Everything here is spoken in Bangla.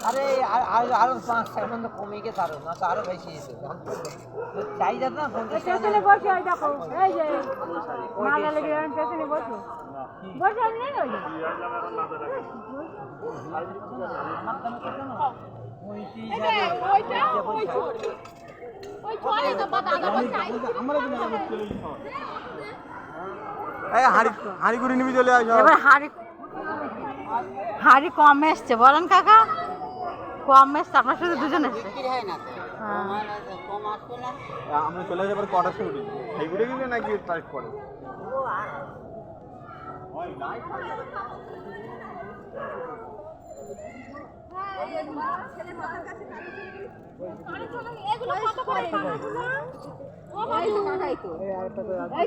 আরে আরো 5 টাকার মধ্যে কমে গেছে আরো না তো আরো বেশি চাই যাত না স্টেশনে বসে ওই দেখো এই যে মালা লেগে স্টেশনে বসে বসে আমি নেই ওই হাঁড়ি করে নিবি চলে আসো। এবার হাড়ি কম এসছে বলেন কাকা, কম এসছে আপনার সাথে দুজন এসছে। আমরা চলে যাবার কটার সময় উঠি সেই ঘুরে গেলে নাকি তারিখ পরে এগুলো কত করে?